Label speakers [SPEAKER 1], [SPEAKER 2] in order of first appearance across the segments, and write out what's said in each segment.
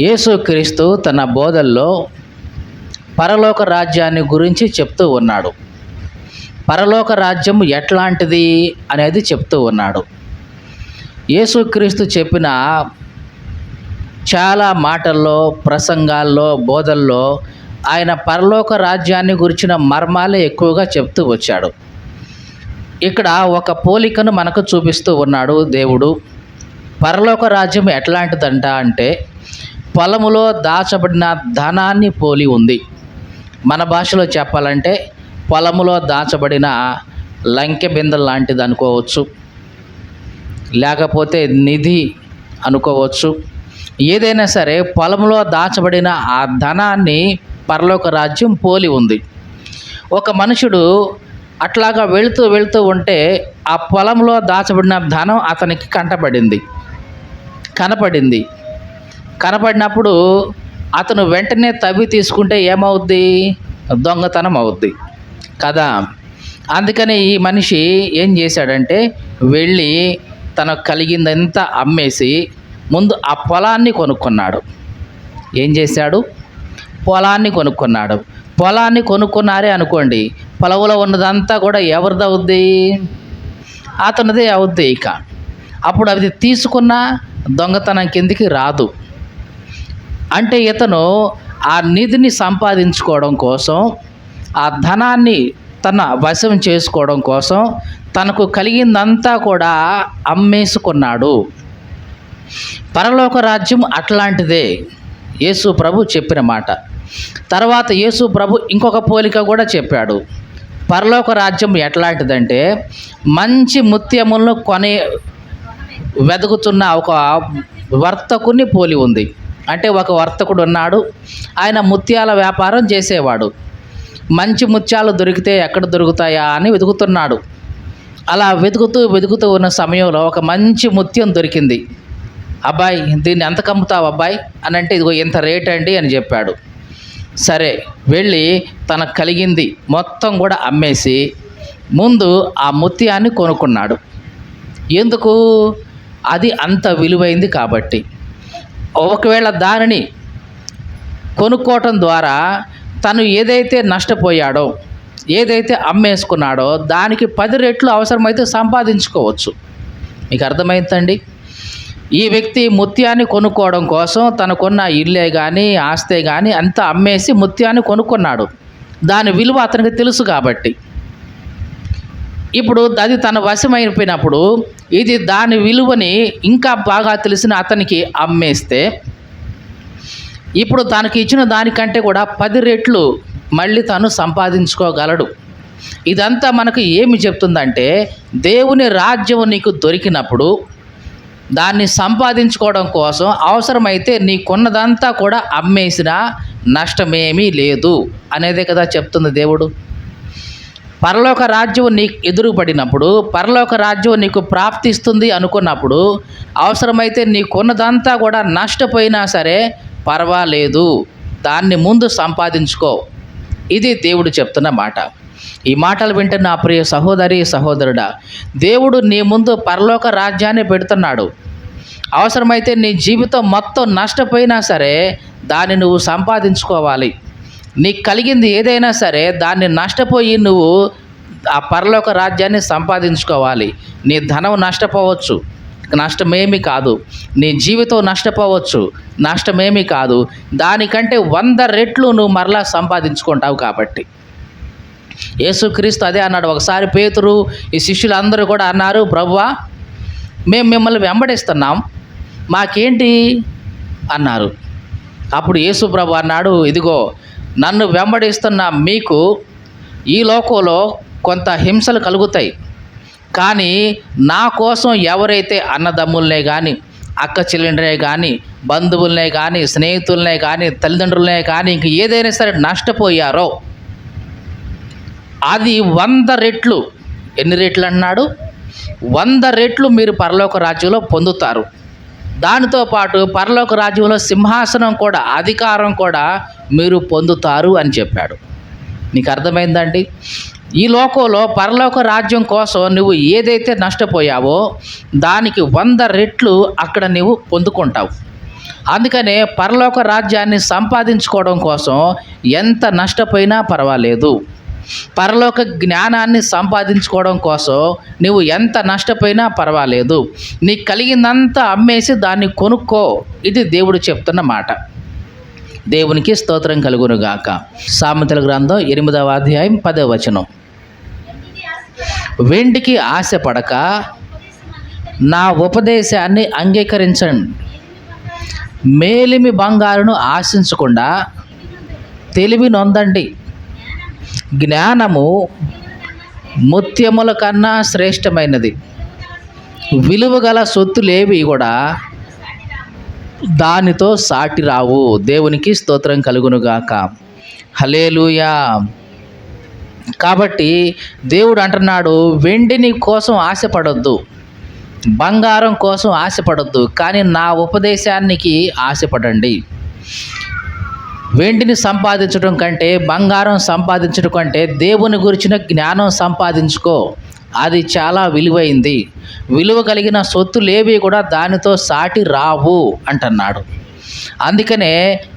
[SPEAKER 1] యేసుక్రీస్తు తన బోధల్లో పరలోక రాజ్యాన్ని గురించి చెప్తూ ఉన్నాడు. పరలోక రాజ్యం ఎట్లాంటిది అనేది చెప్తూ ఉన్నాడు. యేసుక్రీస్తు చెప్పిన చాలా మాటల్లో, ప్రసంగాల్లో, బోధల్లో ఆయన పరలోక రాజ్యాన్ని గురించిన మర్మాలే ఎక్కువగా చెప్తూ వచ్చాడు. ఇక్కడ ఒక పోలికను మనకు చూపిస్తూ ఉన్నాడు దేవుడు. పరలోక రాజ్యం ఎట్లాంటిదంట అంటే పొలములో దాచబడిన ధనాన్ని పోలి ఉంది. మన భాషలో చెప్పాలంటే పొలములో దాచబడిన లంకె బిందె లాంటిది అనుకోవచ్చు, లేకపోతే నిధి అనుకోవచ్చు. ఏదైనా సరే పొలంలో దాచబడిన ఆ ధనాన్ని పరలోక రాజ్యం పోలి ఉంది. ఒక మనుషుడు అట్లాగా వెళుతూ ఉంటే ఆ పొలంలో దాచబడిన ధనం అతనికి కనపడినప్పుడు అతను వెంటనే తవ్వి తీసుకుంటే ఏమవుద్ది? దొంగతనం అవుద్ది కదా. అందుకని ఈ మనిషి ఏం చేశాడంటే వెళ్ళి తనకు కలిగిందంతా అమ్మేసి ముందు ఆ పొలాన్ని కొనుక్కున్నాడు. ఏం చేశాడు? పొలాన్ని కొనుక్కున్నాడు. పొలాన్ని కొనుక్కున్నారే అనుకోండి, పొలంలో ఉన్నదంతా కూడా ఎవరిది అవుద్ది? అతనిదే అవుద్ది. ఇక అప్పుడు అది తీసుకున్న దొంగతనం కిందికి రాదు. అంటే ఇతను ఆ నిధిని సంపాదించుకోవడం కోసం, ఆ ధనాన్ని తన వశం చేసుకోవడం కోసం తనకు కలిగిందంతా కూడా అమ్మేసుకున్నాడు. పరలోక రాజ్యం అట్లాంటిదే యేసు ప్రభు చెప్పిన మాట. తర్వాత యేసు ప్రభు ఇంకొక పోలిక కూడా చెప్పాడు. పరలోక రాజ్యం ఎట్లాంటిదంటే మంచి ముత్యములను వెతుకుతున్న ఒక వర్తకుని పోలి ఉంది. అంటే ఒక వర్తకుడు ఉన్నాడు, ఆయన ముత్యాల వ్యాపారం చేసేవాడు. మంచి ముత్యాలు దొరికితే ఎక్కడ దొరుకుతాయా అని వెతుకుతున్నాడు. అలా వెతుకుతూ ఉన్న సమయంలో ఒక మంచి ముత్యం దొరికింది. అబ్బాయి, దీన్ని ఎంత కమ్ముతావు అబ్బాయి అని అంటే, ఇదిగో ఇంత రేట్ అండి అని చెప్పాడు. సరే వెళ్ళి తనకు కలిగింది మొత్తం కూడా అమ్మేసి ముందు ఆ ముత్యాన్ని కొనుక్కున్నాడు. ఎందుకు? అది అంత విలువైంది కాబట్టి. ఒకవేళ దానిని కొనుక్కోవటం ద్వారా తను ఏదైతే నష్టపోయాడో, ఏదైతే అమ్మేసుకున్నాడో దానికి 10 రెట్లు అవసరమైతే సంపాదించుకోవచ్చు. మీకు అర్థమైందండి? ఈ వ్యక్తి ముత్యాన్ని కొనుక్కోవడం కోసం తనకున్న ఇల్లే కానీ, ఆస్తే కానీ అంతా అమ్మేసి ముత్యాన్ని కొనుక్కున్నాడు. దాని విలువ అతనికి తెలుసు కాబట్టి. ఇప్పుడు అది తన వశమైపోయినప్పుడు ఇది దాని విలువని ఇంకా బాగా తెలిసిన అతనికి అమ్మేస్తే ఇప్పుడు తనకి ఇచ్చిన దానికంటే కూడా 10 రెట్లు మళ్ళీ తను సంపాదించుకోగలడు. ఇదంతా మనకు ఏమి చెప్తుందంటే, దేవుని రాజ్యం నీకు దొరికినప్పుడు దాన్ని సంపాదించుకోవడం కోసం అవసరమైతే నీకున్నదంతా కూడా అమ్మేసినా నష్టమేమీ లేదు అనేదే కదా చెప్తుంది దేవుడు. పరలోక రాజ్యం నీకు ఎదురుపడినప్పుడు, పరలోక రాజ్యం నీకు ప్రాప్తిస్తుంది అనుకున్నప్పుడు అవసరమైతే నీకున్నదంతా కూడా నష్టపోయినా సరే పర్వాలేదు, దాన్ని ముందు సంపాదించుకో. ఇది దేవుడు చెప్తున్న మాట. ఈ మాటలు వింటున్న నా ప్రియ సహోదరి సహోదరుడా, దేవుడు నీ ముందు పరలోక రాజ్యాన్ని పెడుతున్నాడు. అవసరమైతే నీ జీవితం మొత్తం నష్టపోయినా సరే దాన్ని నువ్వు సంపాదించుకోవాలి. నీకు కలిగింది ఏదైనా సరే దాన్ని నష్టపోయి నువ్వు ఆ పరలోక రాజ్యాన్ని సంపాదించుకోవాలి. నీ ధనం నష్టపోవచ్చు, నష్టమేమీ కాదు. నీ జీవితం నష్టపోవచ్చు, నష్టమేమీ కాదు. దానికంటే 100 రెట్లు నువ్వు మరలా సంపాదించుకుంటావు కాబట్టి. యేసుక్రీస్తు అదే అన్నాడు. ఒకసారి పేతురు, ఈ శిష్యులందరూ కూడా అన్నారు, ప్రభువా, మేము మిమ్మల్ని వెంబడిస్తున్నాం, మాకేంటి అన్నారు. అప్పుడు యేసు ప్రభు అన్నాడు, ఇదిగో నన్ను వెంబడిస్తున్న మీకు ఈ లోకంలో కొంత హింసలు కలుగుతాయి, కానీ నా కోసం ఎవరైతే అన్నదమ్ములనే కానీ, అక్క చెల్లెండ్రే కానీ, బంధువులనే కానీ, స్నేహితులనే కానీ, తల్లిదండ్రులనే కానీ ఇంక ఏదైనా సరే నష్టపోయారో అది 100 రెట్లు. ఎన్ని రెట్లు అన్నాడు? 100 రెట్లు మీరు పరలోక రాజ్యంలో పొందుతారు. దానితో పాటు పరలోక రాజ్యంలో సింహాసనం కూడా, అధికారం కూడా మీరు పొందుతారు అని చెప్పాడు. నీకు అర్థమైందండి? ఈ లోకంలో పరలోక రాజ్యం కోసం నువ్వు ఏదైతే నష్టపోయావో దానికి 100 రెట్లు అక్కడ నువ్వు పొందుకుంటావు. అందుకనే పరలోక రాజ్యాన్ని సంపాదించుకోవడం కోసం ఎంత నష్టపోయినా పర్వాలేదు, పరలోక జ్ఞానాన్ని సంపాదించుకోవడం కోసం నువ్వు ఎంత నష్టపోయినా పర్వాలేదు, నీకు కలిగిందంతా అమ్మేసి దాన్ని కొనుక్కో. ఇది దేవుడు చెప్తున్న మాట. దేవునికి స్తోత్రం కలుగునుగాక. సామెతల గ్రంథం 8వ అధ్యాయం 10వ వచనం. వెండికి ఆశపడక నా ఉపదేశాన్ని అంగీకరించండి, మేలిమి బంగారును ఆశించకుండా తెలివి నొందండి. జ్ఞానము ముత్యముల కన్నా శ్రేష్టమైనది, విలువగల సొత్తులేవి కూడా దానితో సాటి రావు. దేవునికి స్తోత్రం కలుగునుగాక. హల్లెలూయా. కాబట్టి దేవుడు అంటున్నాడు, వెండిని కోసం ఆశపడొద్దు, బంగారం కోసం ఆశపడొద్దు, కానీ నా ఉపదేశానికి ఆశపడండి. వెండిని సంపాదించడం కంటే, బంగారం సంపాదించడం కంటే దేవుని గురించిన జ్ఞానం సంపాదించుకో. అది చాలా విలువైంది. విలువ కలిగిన సొత్తులేవి కూడా దానితో సాటి రావు అంటున్నాడు. అందుకనే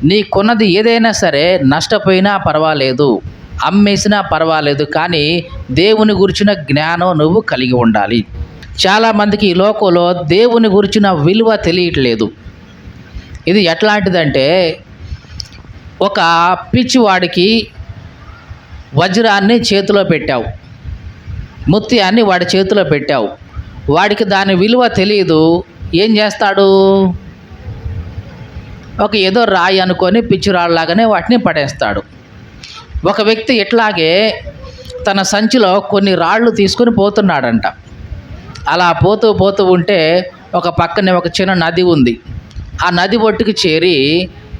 [SPEAKER 1] నీకున్నది ఏదైనా సరే నష్టపోయినా పర్వాలేదు, అమ్మేసినా పర్వాలేదు, కానీ దేవుని గురించిన జ్ఞానం నువ్వు కలిగి ఉండాలి. చాలామందికి ఈ లోకంలో దేవుని గురించిన విలువ తెలియట్లేదు. ఇది ఎట్లాంటిదంటే, ఒక పిచ్చివాడికి వజ్రాన్ని చేతిలో పెట్టావు, ముత్యాన్ని వాడి చేతిలో పెట్టావు, వాడికి దాని విలువ తెలియదు. ఏం చేస్తాడు? ఒక ఏదో రాయి అనుకొని పిచ్చిరాళ్ళలాగానే వాటిని పడేస్తాడు. ఒక వ్యక్తి ఇట్లాగే తన సంచిలో కొన్ని రాళ్ళు తీసుకొని పోతున్నాడంట. అలా పోతూ పోతూ ఉంటే ఒక పక్కనే ఒక చిన్న నది ఉంది. ఆ నది ఒడ్డుకి చేరి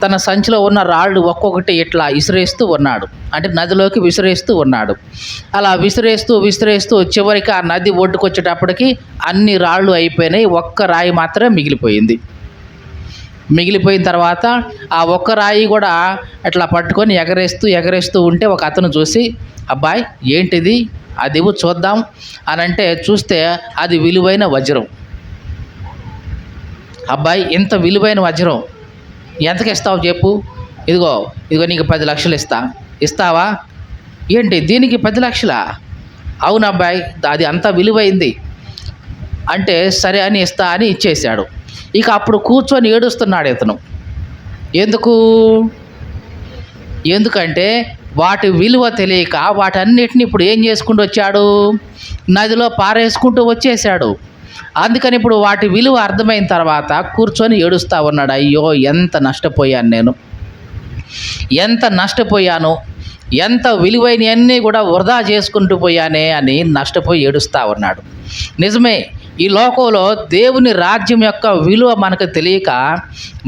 [SPEAKER 1] తన సంచిలో ఉన్న రాళ్ళు ఒక్కొక్కటి ఇట్లా విసిరేస్తూ ఉన్నాడు, అంటే నదిలోకి విసిరేస్తూ ఉన్నాడు. అలా విసిరేస్తూ విసిరేస్తూ చివరికి ఆ నది ఒడ్డుకు వచ్చేటప్పటికి అన్ని రాళ్ళు అయిపోయినాయి, ఒక్క రాయి మాత్రమే మిగిలిపోయింది. మిగిలిపోయిన తర్వాత ఆ ఒక్క రాయి కూడా అట్లా పట్టుకొని ఎగరేస్తూ ఉంటే ఒక అతను చూసి, అబ్బాయి ఏంటిది, అది చూద్దాం అని అంటే చూస్తే అది విలువైన వజ్రం. అబ్బాయి ఇంత విలువైన వజ్రం ఎంతకి ఇస్తావు చెప్పు, ఇదిగో నీకు 10 లక్షలు ఇస్తావా? ఏంటి దీనికి 10 లక్షలా? అవును అబ్బాయి, అది అంత విలువైంది అంటే సరే అని ఇస్తా అని ఇచ్చేశాడు. ఇక అప్పుడు కూర్చొని ఏడుస్తున్నాడు ఇతను. ఎందుకంటే వాటి విలువ తెలియక వాటన్నిటిని ఇప్పుడు ఏం చేసుకుంటూ వచ్చాడు, నదిలో పారేసుకుంటూ వచ్చేసాడు. అందుకని ఇప్పుడు వాటి విలువ అర్థమైన తర్వాత కూర్చొని ఏడుస్తూ ఉన్నాడు. అయ్యో ఎంత నష్టపోయాను, ఎంత విలువైనవన్నీ కూడా వృధా చేసుకుంటూ పోయానే అని నష్టపోయి ఏడుస్తూ ఉన్నాడు. నిజమే, ఈ లోకంలో దేవుని రాజ్యం యొక్క విలువ మనకు తెలియక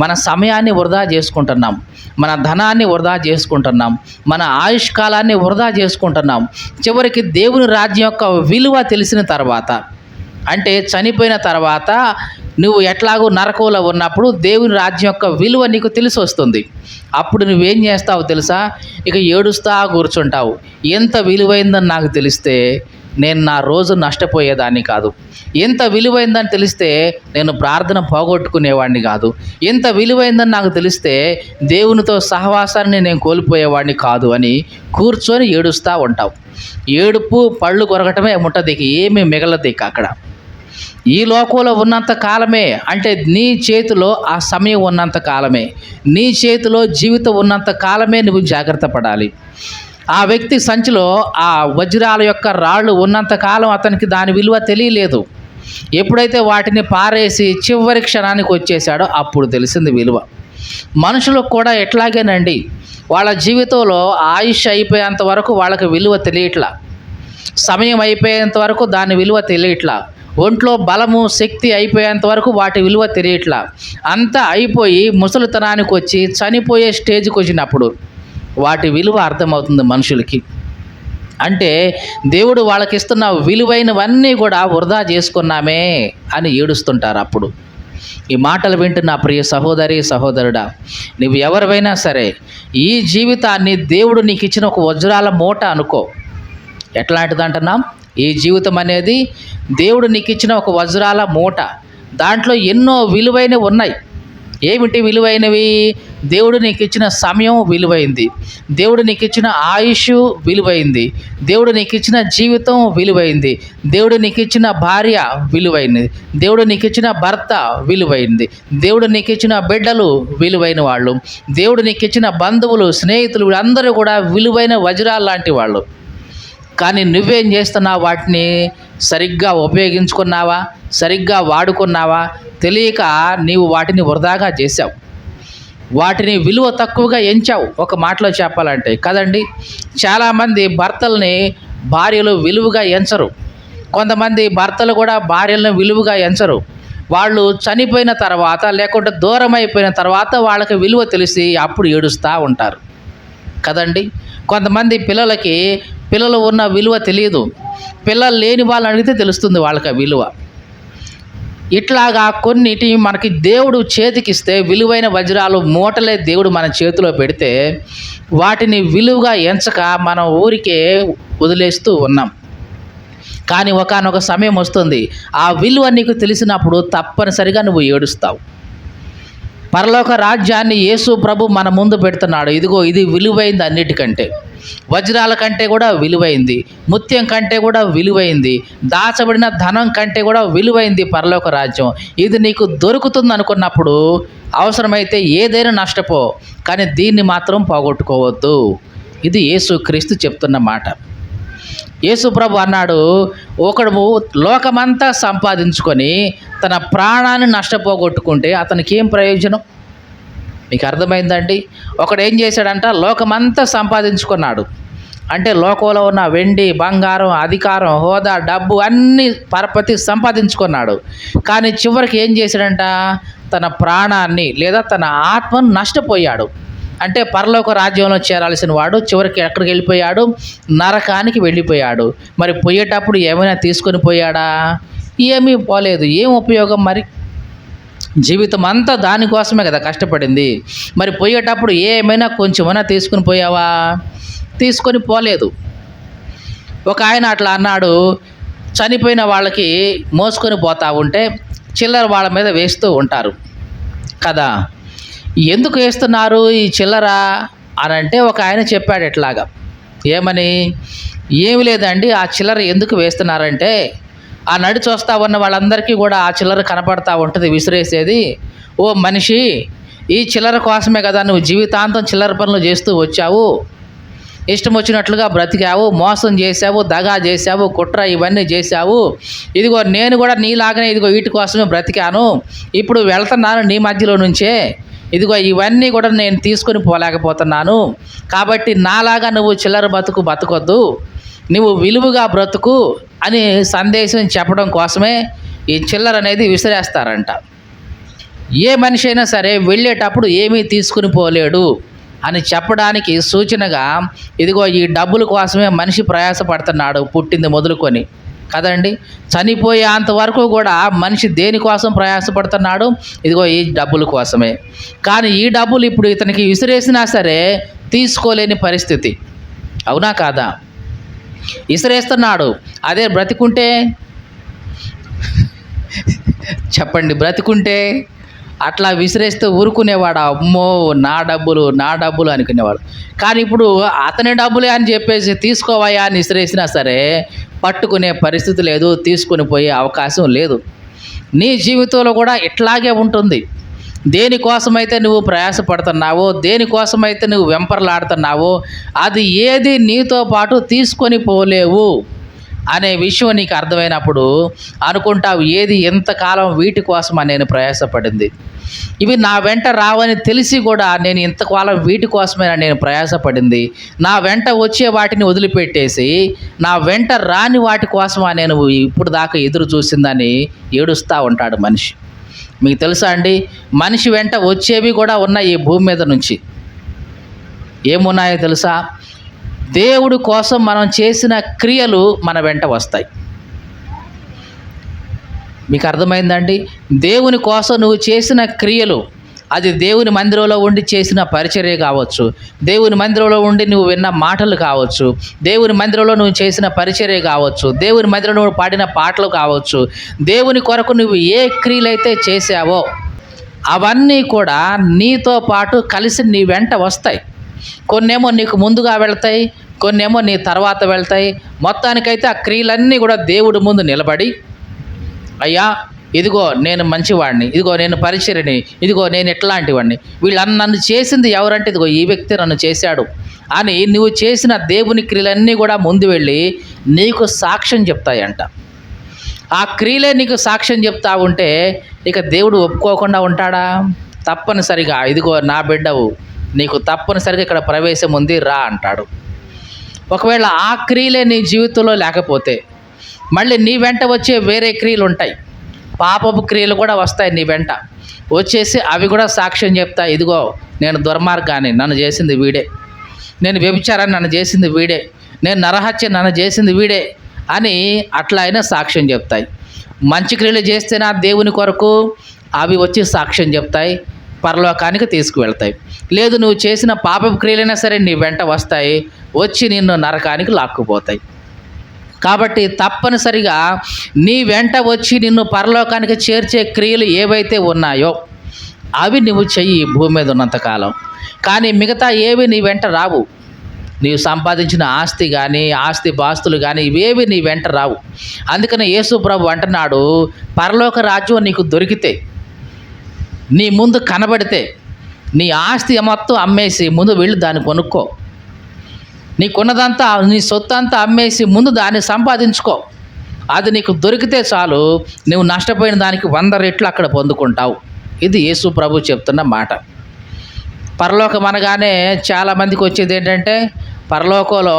[SPEAKER 1] మన సమయాన్ని వృధా చేసుకుంటున్నాం, మన ధనాన్ని వృధా చేసుకుంటున్నాం, మన ఆయుష్కాలాన్ని వృధా చేసుకుంటున్నాం. చివరికి దేవుని రాజ్యం యొక్క విలువ తెలిసిన తర్వాత, అంటే చనిపోయిన తర్వాత నువ్వు ఎట్లాగో నరకంలో ఉన్నప్పుడు దేవుని రాజ్యం యొక్క విలువ నీకు తెలిసి వస్తుంది. అప్పుడు నువ్వేం చేస్తావు తెలుసా? ఇక ఏడుస్తా కూర్చుంటావు. ఎంత విలువైందని నాకు తెలిస్తే నేను నా రోజు నష్టపోయేదాన్ని కాదు, ఎంత విలువైందని తెలిస్తే నేను ప్రార్థన పోగొట్టుకునేవాడిని కాదు, ఎంత విలువైందని నాకు తెలిస్తే దేవునితో సహవాసాన్ని నేను కోల్పోయేవాడిని కాదు అని కూర్చొని ఏడుస్తూ ఉంటావు. ఏడుపు పళ్ళు కొరగటమే ఉంటుంది, ఏమీ మిగలదు ఇక అక్కడ. ఈ లోకంలో ఉన్నంత కాలమే, అంటే నీ చేతిలో ఆ సమయం ఉన్నంత కాలమే, నీ చేతిలో జీవితం ఉన్నంత కాలమే నువ్వు జాగ్రత్త పడాలి. ఆ వ్యక్తి సంచిలో ఆ వజ్రాల యొక్క రాళ్ళు ఉన్నంత కాలం అతనికి దాని విలువ తెలియలేదు. ఎప్పుడైతే వాటిని పారేసి చివరి క్షణానికి వచ్చేసాడో అప్పుడు తెలిసింది విలువ. మనుషులకు కూడా ఎట్లాగేనండి, వాళ్ళ జీవితంలో ఆయుష్ అయిపోయేంత వరకు వాళ్ళకి విలువ తెలియట్లా, సమయం అయిపోయేంత వరకు దాని విలువ తెలియట్లా, ఒంట్లో బలము శక్తి అయిపోయేంత వరకు వాటి విలువ తెలియట్లా. అంతా అయిపోయి ముసలితనానికి వచ్చి చనిపోయే స్టేజ్కి వచ్చినప్పుడు వాటి విలువ అర్థమవుతుంది మనుషులకి. అంటే దేవుడు వాళ్ళకి ఇస్తున్న విలువైనవన్నీ కూడా వృధా చేసుకున్నామే అని ఏడుస్తుంటారు. అప్పుడు ఈ మాటలు వింటున్న ప్రియ సహోదరి సహోదరుడా, నువ్వు ఎవరివైనా సరే ఈ జీవితాన్ని దేవుడు నీకు ఇచ్చిన ఒక వజ్రాల మూట అనుకో. ఎట్లాంటిది అంటున్నాం? ఈ జీవితం అనేది దేవుడు నీకు ఇచ్చిన ఒక వజ్రాల మూట. దాంట్లో ఎన్నో విలువైనవి ఉన్నాయి. ఏమిటి విలువైనవి? దేవుడు నీకు ఇచ్చిన సమయం విలువైంది, దేవుడు నీకు ఇచ్చిన ఆయుష్ విలువైంది, దేవుడు నీకు ఇచ్చిన జీవితం విలువైంది, దేవుడు నీకు ఇచ్చిన భార్య విలువైంది, దేవుడు నీకు ఇచ్చిన భర్త విలువైంది, దేవుడు నీకు ఇచ్చిన బిడ్డలు విలువైన వాళ్ళు, దేవుడు నీకు ఇచ్చిన బంధువులు, స్నేహితులు, వీళ్ళందరూ కూడా విలువైన వజ్రాలు లాంటి వాళ్ళు. కానీ నువ్వేం చేస్తున్నావు? వాటిని సరిగ్గా ఉపయోగించుకున్నావా? సరిగ్గా వాడుకున్నావా? తెలియక నీవు వాటిని వృధాగా చేశావు, వాటిని విలువ తక్కువగా ఎంచావు. ఒక మాటలో చెప్పాలంటే కదండి, చాలామంది భర్తల్ని భార్యలు విలువగా ఎంచరు, కొంతమంది భర్తలు కూడా భార్యలను విలువగా ఎంచరు. వాళ్ళు చనిపోయిన తర్వాత లేకుంటే దూరం అయిపోయిన తర్వాత వాళ్ళకి విలువ తెలిసి అప్పుడు ఏడుస్తూ ఉంటారు కదండి. కొంతమంది పిల్లలు ఉన్న విలువ తెలియదు, పిల్లలు లేని వాళ్ళని అడిగితే తెలుస్తుంది వాళ్ళకి ఆ విలువ. ఇట్లాగా కొన్నిటి మనకి దేవుడు చేతికిస్తే విలువైన వజ్రాలు మూటలే దేవుడు మన చేతిలో పెడితే వాటిని విలువగా ఎంచక మనం ఊరికే వదిలేస్తూ ఉన్నాం. కానీ ఒకానొక సమయం వస్తుంది, ఆ విలువ నీకు తెలిసినప్పుడు తప్పనిసరిగా నువ్వు ఏడుస్తావు. పరలోక రాజ్యాన్ని యేసు ప్రభు మన ముందు పెడుతున్నాడు. ఇదిగో ఇది విలువైంది, అన్నిటికంటే వజ్రాల కంటే కూడా విలువైంది, ముత్యం కంటే కూడా విలువైంది, దాచబడిన ధనం కంటే కూడా విలువైంది పరలోక రాజ్యం. ఇది నీకు దొరుకుతుంది అనుకున్నప్పుడు అవసరమైతే ఏదైనా నష్టపో, కానీ దీన్ని మాత్రం పోగొట్టుకోవద్దు. ఇది యేసుక్రీస్తు చెప్తున్న మాట. యేసు ప్రభు అన్నాడు, ఒకడు లోకమంతా సంపాదించుకొని తన ప్రాణాన్ని నష్టపోగొట్టుకుంటే అతనికి ఏం ప్రయోజనం? మీకు అర్థమైందండి? ఒకడు ఏం చేశాడంట, లోకమంతా సంపాదించుకున్నాడు, అంటే లోకంలో ఉన్న వెండి, బంగారం, అధికారం, హోదా, డబ్బు అన్నీ పరపతి సంపాదించుకున్నాడు. కానీ చివరికి ఏం చేశాడంట, తన ప్రాణాన్ని లేదా తన ఆత్మను నష్టపోయాడు. అంటే పరలోక రాజ్యంలో చేరాల్సిన వాడు చివరికి ఎక్కడికి వెళ్ళిపోయాడు? నరకానికి వెళ్ళిపోయాడు. మరి పోయేటప్పుడు ఏమైనా తీసుకొని పోయాడా? ఏమీ పోలేదు. ఏం ఉపయోగం మరి? జీవితం అంతా దానికోసమే కదా కష్టపడింది. మరి పోయేటప్పుడు ఏమైనా కొంచెమైనా తీసుకుని పోయావా? తీసుకొని పోలేదు. ఒక ఆయన అట్లా అన్నాడు, చనిపోయిన వాళ్ళకి మోసుకొని పోతా ఉంటే చిల్లర వాళ్ళ మీద వేస్తూ ఉంటారు కదా. ఎందుకు వేస్తున్నారు ఈ చిల్లర అని అంటే ఒక ఆయన చెప్పాడు ఎట్లాగా. ఏమని? ఏమి లేదండి, ఆ చిల్లర ఎందుకు వేస్తున్నారంటే ఆ నడిచి వస్తూ ఉన్న వాళ్ళందరికీ కూడా ఆ చిల్లర కనపడతా ఉంటుంది విసిరేసేది. ఓ మనిషి, ఈ చిల్లర కోసమే కదా నువ్వు జీవితాంతం చిల్లర పనులు చేస్తూ వచ్చావు, ఇష్టం వచ్చినట్లుగా బ్రతికావు, మోసం చేశావు, దగా చేశావు, కుట్ర ఇవన్నీ చేశావు. ఇదిగో నేను కూడా నీలాగనే ఇదిగో వీటి కోసమే బ్రతికాను, ఇప్పుడు వెళ్తున్నాను నీ మధ్యలో నుంచే, ఇదిగో ఇవన్నీ కూడా నేను తీసుకొని పోలేకపోతున్నాను, కాబట్టి నాలాగా నువ్వు చిల్లర బతకొద్దు, నువ్వు విలువగా బ్రతుకు అని సందేశం చెప్పడం కోసమే ఈ చిల్లర అనేది విసిరేస్తారంట. ఏ మనిషి అయినా సరే వెళ్ళేటప్పుడు ఏమీ తీసుకుని పోలేడు అని చెప్పడానికి సూచనగా ఇదిగో ఈ డబ్బుల కోసమే మనిషి ప్రయాసపడుతున్నాడు పుట్టింది మొదలుకొని కదండి. చనిపోయేంత వరకు కూడా మనిషి దేనికోసం ప్రయాసపడుతున్నాడు? ఇదిగో ఈ డబ్బుల కోసమే. కానీ ఈ డబ్బులు ఇప్పుడు ఇతనికి విసిరేసినా సరే తీసుకోలేని పరిస్థితి, అవునా కాదా? విసిరేస్తున్నాడు. అదే బ్రతికుంటే చెప్పండి, బ్రతికుంటే అట్లా విసిరేస్తే ఊరుకునేవాడు, అమ్మో నా డబ్బులు అనుకునేవాడు. కానీ ఇప్పుడు అతని డబ్బులే అని చెప్పేసి తీసుకోవయా అని విసిరేసినా సరే పట్టుకునే పరిస్థితి లేదు, తీసుకుని పోయే అవకాశం లేదు. నీ జీవితంలో కూడా ఇట్లాగే ఉంటుంది. దేనికోసమైతే నువ్వు ప్రయాసపడుతున్నావో, దేనికోసమైతే నువ్వు వెంపర్లాడుతున్నావో అది ఏది నీతో పాటు తీసుకొని పోలేవు అనే విషయం నీకు అర్థమైనప్పుడు అనుకుంటావు, ఏది ఎంతకాలం వీటి కోసమా నేను ప్రయాసపడింది, ఇవి నా వెంట రావని తెలిసి కూడా నేను ఇంతకాలం వీటి కోసమైనా నేను ప్రయాసపడింది, నా వెంట వచ్చే వాటిని వదిలిపెట్టేసి నా వెంట రాని వాటి కోసమా నేను ఇప్పుడు దాకా ఎదురు చూసిందని ఏడుస్తూ ఉంటాడు మనిషి. మీకు తెలుసా అండి, మనిషి వెంట వచ్చేవి కూడా ఉన్నాయి ఈ భూమి మీద నుంచి. ఏమున్నాయో తెలుసా? దేవుడి కోసం మనం చేసిన క్రియలు మన వెంట వస్తాయి. మీకు అర్థమైందండి? దేవుని కోసం నువ్వు చేసిన క్రియలు, అది దేవుని మందిరంలో ఉండి చేసిన పరిచర్య కావచ్చు, దేవుని మందిరంలో ఉండి నువ్వు విన్న మాటలు కావచ్చు, దేవుని మందిరంలో నువ్వు చేసిన పరిచర్య కావచ్చు, దేవుని మందిరంలో నువ్వు పాడిన పాటలు కావచ్చు, దేవుని కొరకు నువ్వు ఏ క్రియలైతే చేశావో అవన్నీ కూడా నీతో పాటు కలిసి నీ వెంట వస్తాయి. కొన్నేమో నీకు ముందుగా వెళ్తాయి, కొన్నేమో నీ తర్వాత వెళ్తాయి. మొత్తానికైతే ఆ క్రియలన్నీ కూడా దేవుడి ముందు నిలబడి, అయ్యా ఇదిగో నేను మంచివాడిని, ఇదిగో నేను పరిచర్యని, ఇదిగో నేను ఎట్లాంటి వాడిని, నన్ను చేసింది ఎవరంటే ఇదిగో ఈ వ్యక్తి నన్ను చేశాడు అని నువ్వు చేసిన దేవుని క్రియలన్నీ కూడా ముందు వెళ్ళి నీకు సాక్ష్యం చెప్తాయంట. ఆ క్రియలే నీకు సాక్ష్యం చెప్తా ఉంటే ఇక దేవుడు ఒప్పుకోకుండా ఉంటాడా? తప్పనిసరిగా ఇదిగో నా బిడ్డవు, నీకు తప్పనిసరిగా ఇక్కడ ప్రవేశం ఉంది, రా అంటాడు. ఒకవేళ ఆ క్రియలే నీ జీవితంలో లేకపోతే మళ్ళీ నీ వెంట వచ్చే వేరే క్రియలు ఉంటాయి, పాపపు క్రియలు కూడా వస్తాయి నీ వెంట వచ్చేసి, అవి కూడా సాక్ష్యం చెప్తాయి. ఇదిగో నేను దుర్మార్గాన్ని, నన్ను చేసింది వీడే, నేను వ్యభిచారాన్ని, నన్ను చేసింది వీడే, నేను నరహత్య, నన్ను చేసింది వీడే అని అట్లా అయినా సాక్ష్యం చెప్తాయి. మంచి క్రియలు చేస్తేనా దేవుని కొరకు, అవి వచ్చి సాక్ష్యం చెప్తాయి, పరలోకానికి తీసుకువెళ్తాయి. లేదు నువ్వు చేసిన పాపపు క్రియలైనా సరే నీ వెంట వస్తాయి, వచ్చి నిన్ను నరకానికి లాక్కుపోతాయి. కాబట్టి తప్పనిసరిగా నీ వెంట వచ్చి నిన్ను పరలోకానికి చేర్చే క్రియలు ఏవైతే ఉన్నాయో అవి నువ్వు చెయ్యి భూమి మీద ఉన్నంతకాలం. కానీ మిగతా ఏవి నీ వెంట రావు. నీవు సంపాదించిన ఆస్తి కానీ, ఆస్తి బాస్తులు కానీ, ఇవేవి నీ వెంట రావు. అందుకని యేసు ప్రభు అంటున్నాడు, పరలోక రాజ్యం నీకు దొరికితే, నీ ముందు కనబడితే, నీ ఆస్తి మొత్తం అమ్మేసి ముందు వెళ్ళి దాన్ని కొనుక్కో. నీకున్నదంతా, నీ సొత్తు అంతా అమ్మేసి ముందు దాన్ని సంపాదించుకో. అది నీకు దొరికితే చాలు, నువ్వు నష్టపోయిన దానికి 100 రెట్లు అక్కడ పొందుకుంటావు. ఇది యేసు ప్రభు చెప్తున్న మాట. పరలోకం అనగానే చాలామందికి వచ్చేది ఏంటంటే, పరలోకంలో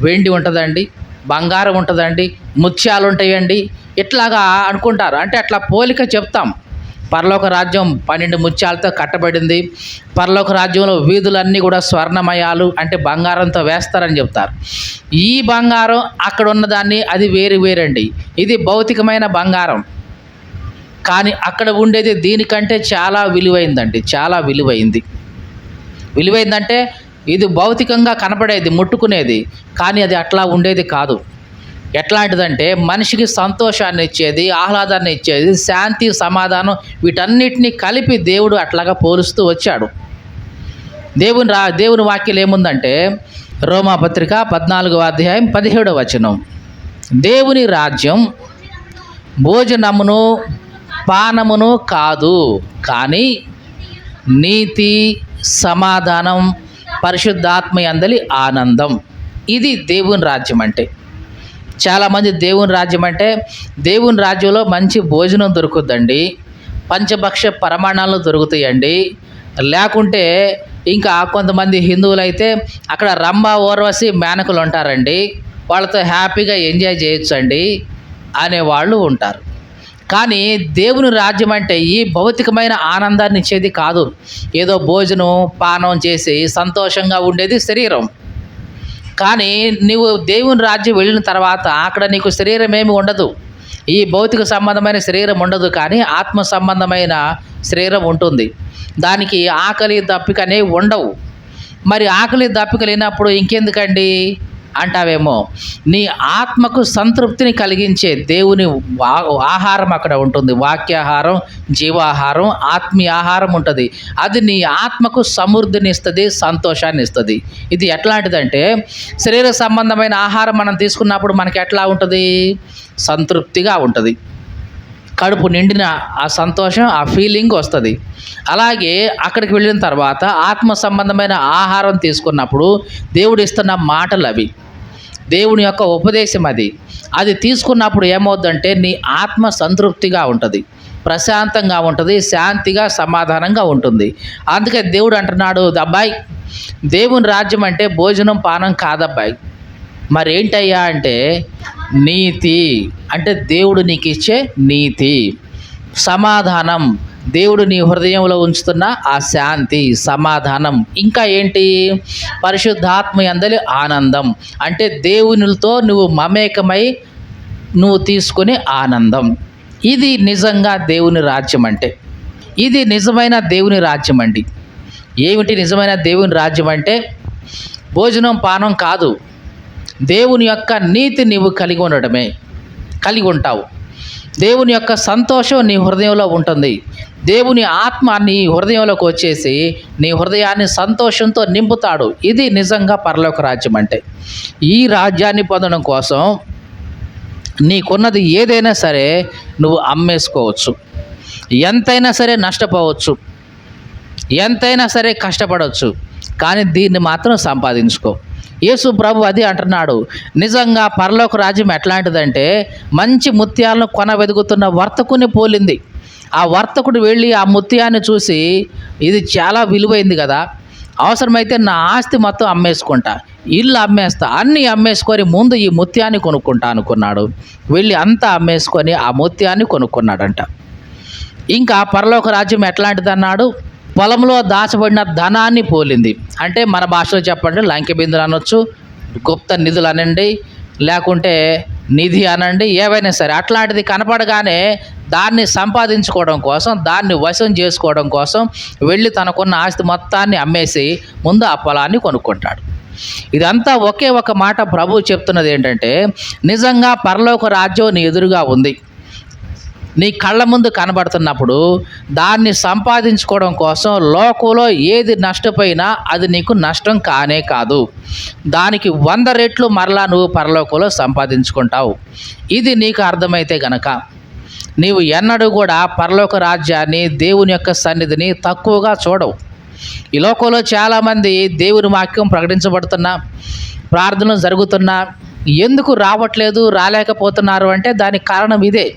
[SPEAKER 1] వెండి ఉంటుందండి, బంగారం ఉంటుందండి, ముత్యాలు ఉంటాయండి, ఇట్లాగా అనుకుంటారు. అంటే అట్లా పోలిక చెప్తాం. పరలోక రాజ్యం 12 ముత్యాలతో కట్టబడింది, పరలోక రాజ్యంలో వీధులన్నీ కూడా స్వర్ణమయాలు, అంటే బంగారంతో వేస్తారని చెప్తారు. ఈ బంగారం అక్కడ ఉన్నదాన్ని అది వేరండి. ఇది భౌతికమైన బంగారం, కానీ అక్కడ ఉండేది దీనికంటే చాలా విలువైందండి, చాలా విలువైందంటే ఇది భౌతికంగా కనపడేది, ముట్టుకునేది, కానీ అది అట్లా ఉండేది కాదు. ఎట్లాంటిదంటే మనిషికి సంతోషాన్ని ఇచ్చేది, ఆహ్లాదాన్ని ఇచ్చేది, శాంతి, సమాధానం, వీటన్నిటినీ కలిపి దేవుడు అట్లాగా పోలుస్తూ వచ్చాడు. దేవుని వాక్యం ఏముందంటే, రోమాపత్రిక 14వ అధ్యాయం 17వ వచనం, దేవుని రాజ్యం భోజనమును పానమును కాదు, కానీ నీతి, సమాధానం, పరిశుద్ధాత్మ యందలి ఆనందం. ఇది దేవుని రాజ్యం అంటే. చాలామంది దేవుని రాజ్యం అంటే, దేవుని రాజ్యంలో మంచి భోజనం దొరుకుద్దండి, పంచభక్ష పరమాణాలు దొరుకుతాయండి, లేకుంటే ఇంకా కొంతమంది హిందువులు అయితే అక్కడ రంభ, ఊర్వశి, మేనకులు ఉంటారండి, వాళ్ళతో హ్యాపీగా ఎంజాయ్ చేయొచ్చు అండి అనేవాళ్ళు ఉంటారు. కానీ దేవుని రాజ్యం అంటే ఈ భౌతికమైన ఆనందాన్ని ఇచ్చేది కాదు. ఏదో భోజనం పానం చేసి సంతోషంగా ఉండేది శరీరం. కానీ నీవు దేవుని రాజ్యం వెళ్ళిన తర్వాత అక్కడ నీకు శరీరం ఏమి ఉండదు, ఈ భౌతిక సంబంధమైన శరీరం ఉండదు, కానీ ఆత్మ సంబంధమైన శరీరం ఉంటుంది. దానికి ఆకలి దప్పిక అనేవి ఉండవు. మరి ఆకలి దప్పిక లేనప్పుడు ఇంకెందుకండి అంటావేమో, నీ ఆత్మకు సంతృప్తిని కలిగించే దేవుని ఆహారం అక్కడ ఉంటుంది. వాక్యాహారం, జీవాహారం, ఆత్మీయ ఆహారం ఉంటుంది. అది నీ ఆత్మకు సమృద్ధిని ఇస్తుంది, సంతోషాన్ని ఇస్తుంది. ఇది ఎట్లాంటిదంటే, శరీర సంబంధమైన ఆహారం మనం తీసుకున్నప్పుడు మనకి ఎట్లా ఉంటుంది, సంతృప్తిగా ఉంటుంది, కడుపు నిండిన ఆ సంతోషం, ఆ ఫీలింగ్ వస్తుంది. అలాగే అక్కడికి వెళ్ళిన తర్వాత ఆత్మ సంబంధమైన ఆహారం తీసుకున్నప్పుడు దేవుడు ఇస్తున్న మాటలు అవి, దేవుని యొక్క ఉపదేశం అది తీసుకున్నప్పుడు ఏమవుద్దంటే నీ ఆత్మ సంతృప్తిగా ఉంటుంది, ప్రశాంతంగా ఉంటుంది, శాంతిగా, సమాధానంగా ఉంటుంది. అందుకే దేవుడు అంటున్నాడు, అబ్బాయి దేవుని రాజ్యం అంటే భోజనం పానం కాదబ్బాయి, మరేంటయ్యా అంటే నీతి, అంటే దేవుడు నీకు ఇచ్చే నీతి, సమాధానం, దేవుడు నీ హృదయంలో ఉంచుతున్న ఆ శాంతి, సమాధానం, ఇంకా ఏంటి, పరిశుద్ధాత్మ యందలి ఆనందం, అంటే దేవునితో నువ్వు మమేకమై నువ్వు తీసుకునే ఆనందం. ఇది నిజంగా దేవుని రాజ్యం అంటే, ఇది నిజమైన దేవుని రాజ్యం అండి. ఏమిటి నిజమైన దేవుని రాజ్యం అంటే, భోజనం పానం కాదు, దేవుని యొక్క నీతి నీవు కలిగి ఉంటావు. దేవుని యొక్క సంతోషం నీ హృదయంలో ఉంటుంది. దేవుని ఆత్మ నీ హృదయంలోకి వచ్చేసి నీ హృదయాన్ని సంతోషంతో నింపుతాడు. ఇది నిజంగా పరలోక రాజ్యం అంటే. ఈ రాజ్యాన్ని పొందడం కోసం నీకున్నది ఏదైనా సరే నువ్వు అమ్మేసుకోవచ్చు, ఎంతైనా సరే నష్టపోవచ్చు, ఎంతైనా సరే కష్టపడవచ్చు, కానీ దీన్ని మాత్రం సంపాదించుకో. యేసు ప్రభు అది అంటున్నాడు. నిజంగా పరలోక రాజ్యం ఎట్లాంటిదంటే మంచి ముత్యాలను కొన వెదుగుతున్న వర్తకుని పోలింది. ఆ వర్తకుడు వెళ్ళి ఆ ముత్యాన్ని చూసి ఇది చాలా విలువైంది కదా, అవసరమైతే నా ఆస్తి మొత్తం అమ్మేసుకుంటా, ఇల్లు అమ్మేస్తా, అన్నీ అమ్మేసుకొని ముందు ఈ ముత్యాన్ని కొనుక్కుంటా అనుకున్నాడు. వెళ్ళి అంతా అమ్మేసుకొని ఆ ముత్యాన్ని కొనుక్కున్నాడంట. ఇంకా పరలోక రాజ్యం ఎట్లాంటిది అన్నాడు? పొలంలో దాచబడిన ధనాన్ని పోలింది. అంటే మన భాషలో చెప్పండి, లంకె బిందులు అనొచ్చు, గుప్త నిధులు అనండి, లేకుంటే నిధి అనండి, ఏవైనా సరే అట్లాంటిది కనపడగానే దాన్ని సంపాదించుకోవడం కోసం, దాన్ని వశం చేసుకోవడం కోసం వెళ్ళి తనకున్న ఆస్తి మొత్తాన్ని అమ్మేసి ముందు ఆ పొలాన్ని కొనుక్కుంటాడు. ఇదంతా ఒకే ఒక మాట ప్రభువు చెప్తున్నది ఏంటంటే, నిజంగా పరలోక రాజ్యం నీ ఎదురుగా ఉంది, నీ కళ్ళ ముందు కనబడుతున్నప్పుడు దాన్ని సంపాదించుకోవడం కోసం లోకంలో ఏది నష్టపోయినా అది నీకు నష్టం కానే కాదు. దానికి 100 రెట్లు మరలా నువ్వు పరలోకంలో సంపాదించుకుంటావు. ఇది నీకు అర్థమైతే గనక నీవు ఎన్నడూ కూడా పరలోక రాజ్యాన్ని, దేవుని యొక్క సన్నిధిని తక్కువగా చూడవు. ఈ లోకంలో చాలామంది దేవుని వాక్యం ప్రకటించబడుతున్నా, ప్రార్థనలు జరుగుతున్నా ఎందుకు రావట్లేదు, రాలేకపోతున్నారు అంటే దానికి కారణం ఇదే.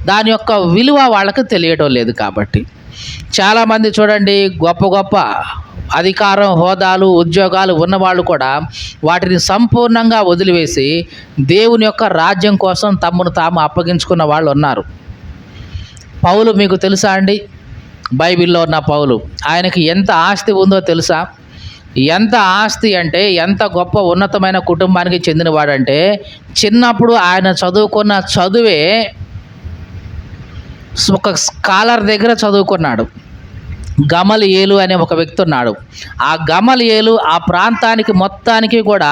[SPEAKER 1] దాని యొక్క విలువ వాళ్ళకి తెలియడం లేదు కాబట్టి. చాలామంది చూడండి, గొప్ప గొప్ప అధికారం, హోదాలు, ఉద్యోగాలు ఉన్నవాళ్ళు కూడా వాటిని సంపూర్ణంగా వదిలివేసి దేవుని యొక్క రాజ్యం కోసం తమను తాము అప్పగించుకున్న వాళ్ళు ఉన్నారు. పౌలు మీకు తెలుసా అండి? బైబిల్లో ఉన్న పౌలు, ఆయనకి ఎంత ఆస్తి ఉందో తెలుసా? ఎంత ఆస్తి అంటే, ఎంత గొప్ప ఉన్నతమైన కుటుంబానికి చెందినవాడంటే, చిన్నప్పుడు ఆయన చదువుకున్న చదువే ఒక స్కాలర్ దగ్గర చదువుకున్నాడు. గమలియేలు అనే ఒక వ్యక్తి ఉన్నాడు. ఆ గమలియేలు ఆ ప్రాంతానికి మొత్తానికి కూడా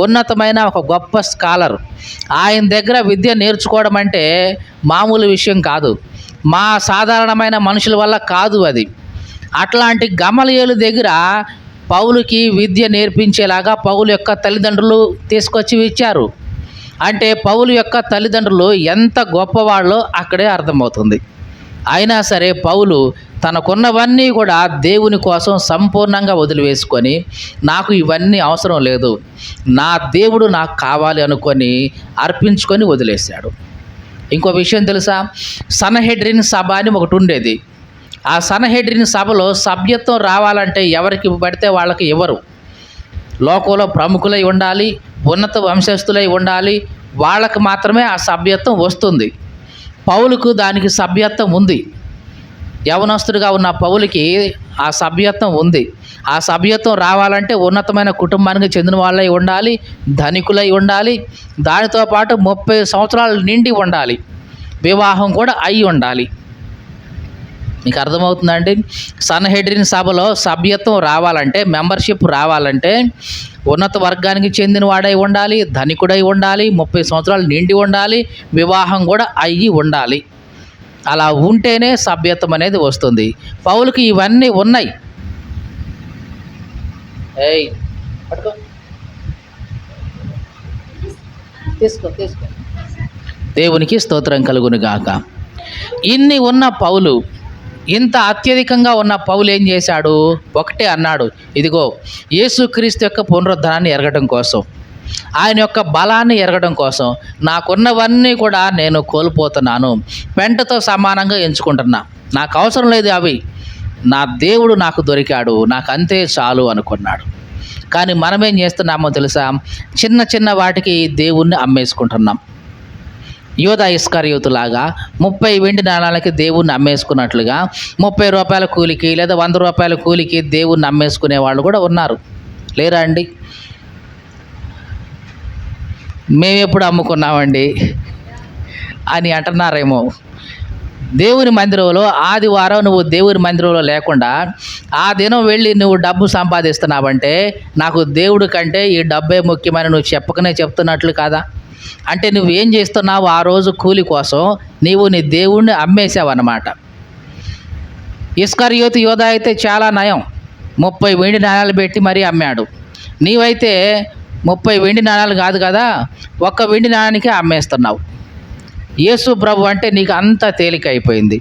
[SPEAKER 1] ఉన్నతమైన ఒక గొప్ప స్కాలర్. ఆయన దగ్గర విద్య నేర్చుకోవడం అంటే మామూలు విషయం కాదు, మా సాధారణమైన మనుషుల వల్ల కాదు అది. అట్లాంటి గమలియేలు దగ్గర పౌలుకి విద్య నేర్పించేలాగా పౌలు యొక్క తల్లిదండ్రులు తీసుకొచ్చి ఇచ్చారు. అంటే పౌలు యొక్క తల్లిదండ్రులు ఎంత గొప్పవాళ్ళో అక్కడే అర్థమవుతుంది. అయినా సరే పౌలు తనకున్నవన్నీ కూడా దేవుని కోసం సంపూర్ణంగా వదిలివేసుకొని, నాకు ఇవన్నీ అవసరం లేదు, నా దేవుడు నాకు కావాలి అనుకొని అర్పించుకొని వదిలేశాడు. ఇంకో విషయం తెలుసా? సన్హెడ్రిన్ సభ అని ఒకటి ఉండేది. ఆ సన్హెడ్రిన్ సభలో సభ్యత్వం రావాలంటే ఎవరికి పడితే వాళ్ళకి ఇవ్వరు. లోకంలో ప్రముఖులై ఉండాలి, ఉన్నత వంశస్థులై ఉండాలి, వాళ్ళకు మాత్రమే ఆ సభ్యత్వం వస్తుంది. పౌలుకు దానికి సభ్యత్వం ఉంది. యవనస్తుడిగా ఉన్న పౌలుకి ఆ సభ్యత్వం ఉంది. ఆ సభ్యత్వం రావాలంటే ఉన్నతమైన కుటుంబానికి చెందిన వాళ్ళై ఉండాలి, ధనికులై ఉండాలి, దానితో పాటు 30 సంవత్సరాలు నిండి ఉండాలి, వివాహం కూడా అయి ఉండాలి. మీకు అర్థమవుతుందండి? సన్హెడ్రిన్ సభలో సభ్యత్వం రావాలంటే, మెంబర్షిప్ రావాలంటే ఉన్నత వర్గానికి చెందిన వాడై ఉండాలి, ధనికుడై ఉండాలి, 30 సంవత్సరాలు నిండి ఉండాలి, వివాహం కూడా అయ్యి ఉండాలి. అలా ఉంటేనే సభ్యత్వం అనేది వస్తుంది. పౌలుకి ఇవన్నీ ఉన్నాయి. తీసుకో. దేవునికి స్తోత్రం కలుగును గాక. ఇన్ని ఉన్న పౌలు, ఇంత అత్యధికంగా ఉన్న పౌలు ఏం చేశాడు? ఒకటే అన్నాడు, ఇదిగో యేసుక్రీస్తు యొక్క పునరుద్ధానాన్ని ఎరగడం కోసం, ఆయన యొక్క బలాన్ని ఎరగడం కోసం నాకున్నవన్నీ కూడా నేను కోల్పోతున్నాను, పెంటతో సమానంగా ఎంచుకుంటున్నా, నాకు అవసరం లేదు అవి, నా దేవుడు నాకు దొరికాడు, నాకు అంతే చాలు అనుకున్నాడు. కానీ మనమేం చేస్తున్నామో తెలుసా? చిన్న చిన్న వాటికి దేవుణ్ణి అమ్మేసుకుంటున్నాం. యోధా ఇస్కరియోతులాగా 30 వెండి నాణాలకి దేవుణ్ణి అమ్మేసుకున్నట్లుగా 30 రూపాయల కూలికి లేదా 100 రూపాయల కూలికి దేవుణ్ణి అమ్మేసుకునే వాళ్ళు కూడా ఉన్నారు, లేరా అండి? మేమెప్పుడు అమ్ముకున్నామండి అని అంటున్నారేమో. దేవుని మందిరంలో ఆదివారం నువ్వు దేవుని మందిరంలో లేకుండా ఆ దినం వెళ్ళి నువ్వు డబ్బు సంపాదిస్తున్నావంటే నాకు దేవుడి కంటే ఈ డబ్బే ముఖ్యమని నువ్వు చెప్పకనే చెప్తున్నట్లు కాదా? అంటే నువ్వేం చేస్తున్నావు? ఆ రోజు కూలి కోసం నీవు నీ దేవుణ్ణి అమ్మేశావు అన్నమాట. ఇస్కరియోతు యోధ అయితే చాలా నయం, 30 వెండి నాణాలు పెట్టి మరీ అమ్మాడు. నీవైతే 30 వెండి నాణాలు కాదు కదా, 1 వెండి నాణానికే అమ్మేస్తున్నావు. యేసు ప్రభు అంటే నీకు అంత తేలిక అయిపోయింది.